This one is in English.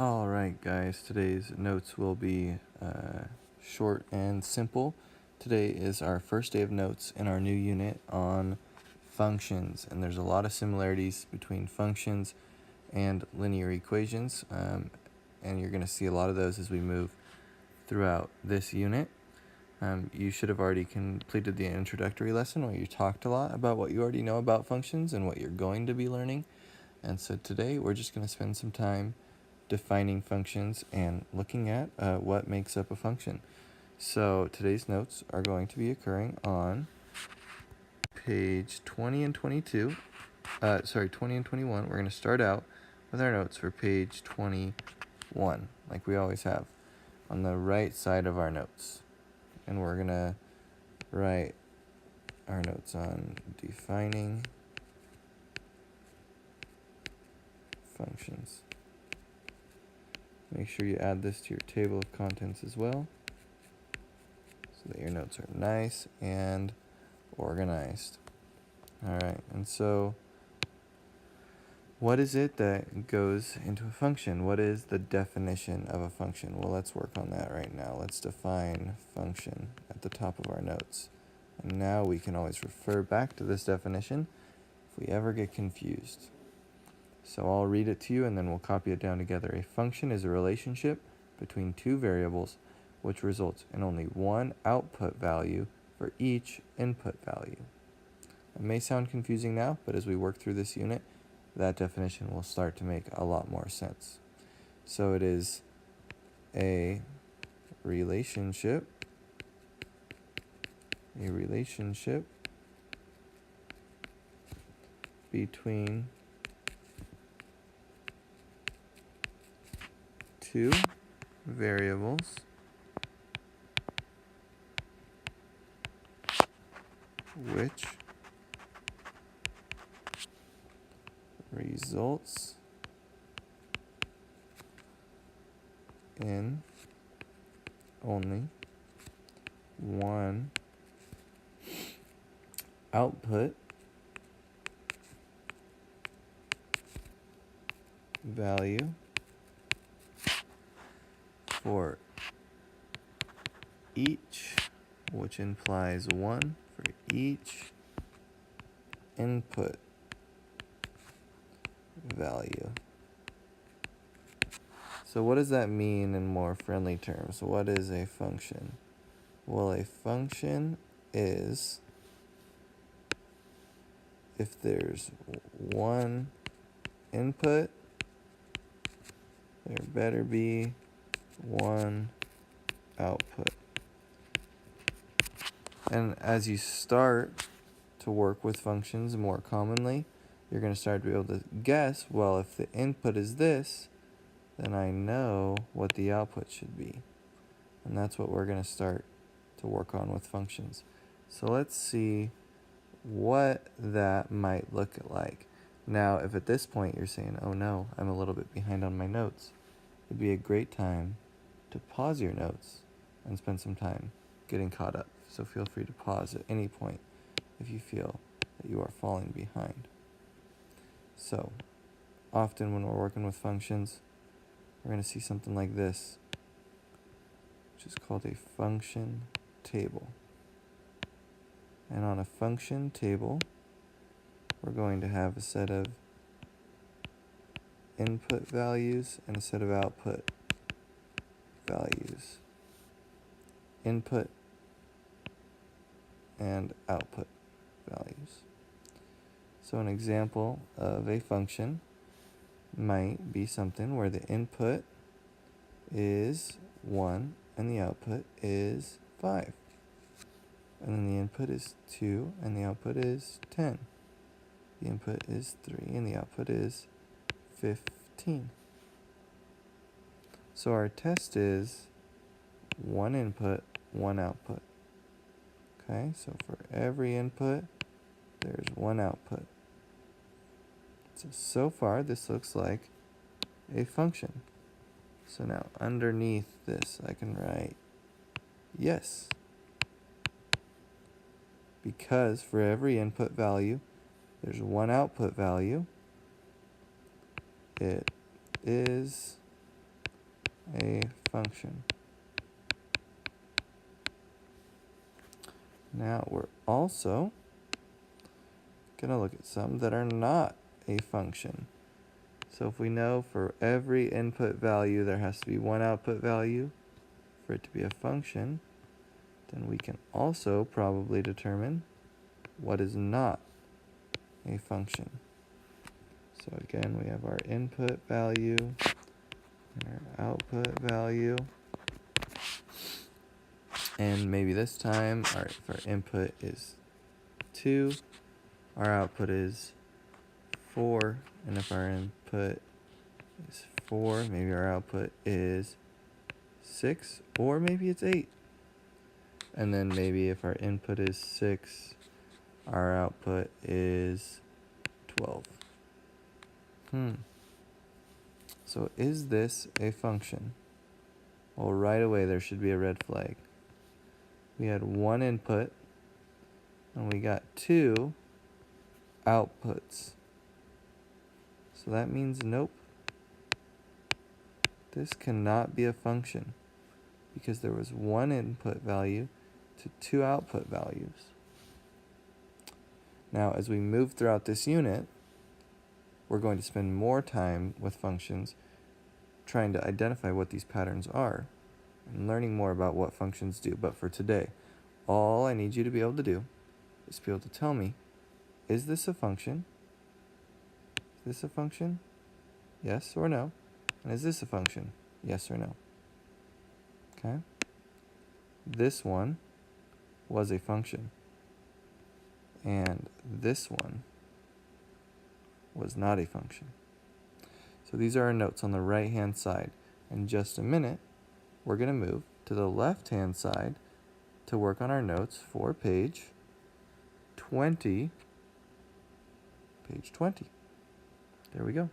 Alright guys, today's notes will be short and simple. Today is our first day of notes in our new unit on functions, and there's a lot of similarities between functions and linear equations, and you're going to see a lot of those as we move throughout this unit. You should have already completed the introductory lesson where you talked a lot about what you already know about functions and what you're going to be learning. And so today we're just going to spend some time defining functions and looking at what makes up a function. So today's notes are going to be occurring on page 20 and 22. 20 and 21. We're going to start out with our notes for page 21, like we always have, on the right side of our notes. And we're going to write our notes on defining functions. Make sure you add this to your table of contents as well, so that your notes are nice and organized. Alright, and so what is it that goes into a function? What is the definition of a function? Well, let's work on that right now. Let's define function at the top of our notes. And now we can always refer back to this definition if we ever get confused. So I'll read it to you and then we'll copy it down together. A function is a relationship between two variables which results in only one output value for each input value. It may sound confusing now, but as we work through this unit, that definition will start to make a lot more sense. So it is a relationship between two variables which results in only one output value for each, which implies one for each input value. So what does that mean in more friendly terms? What is a function? Well, a function is if there's one input, there better be one output. And as you start to work with functions more commonly, you're going to start to be able to guess, well, if the input is this, then I know what the output should be. And that's what we're going to start to work on with functions. So let's see what that might look like. Now, if at this point you're saying, oh no, I'm a little bit behind on my notes, it'd be a great time to pause your notes and spend some time getting caught up. So feel free to pause at any point if you feel that you are falling behind. So, often when we're working with functions, we're going to see something like this, which is called a function table. And on a function table, we're going to have a set of input values and a set of output values. Input and output values. So an example of a function might be something where the input is 1 and the output is 5. And then the input is 2 and the output is 10. The input is 3 and the output is 15. So our test is 1 input, 1 output. Okay, so for every input, there's 1 output. So far, this looks like a function. So now underneath this, I can write yes. Because for every input value, there's 1 output value. It is a function. Now we're also going to look at some that are not a function. So if we know for every input value there has to be one output value for it to be a function, then we can also probably determine what is not a function. So again, we have our input value and our output value. And maybe this time, if our input is 2, our output is 4. And if our input is 4, maybe our output is 6, or maybe it's 8. And then maybe if our input is 6, our output is 12. So is this a function? Well, right away there should be a red flag. We had one input, and we got 2 outputs. So that means nope. This cannot be a function because there was one input value to 2 output values. Now, as we move throughout this unit, we're going to spend more time with functions trying to identify what these patterns are and learning more about what functions do. But for today, all I need you to be able to do is be able to tell me, is this a function? Is this a function? Yes or no? And is this a function? Yes or no? Okay? This one was a function. And this one was not a function. So these are our notes on the right-hand side. In just a minute, we're going to move to the left-hand side to work on our notes for page 20. Page 20. There we go.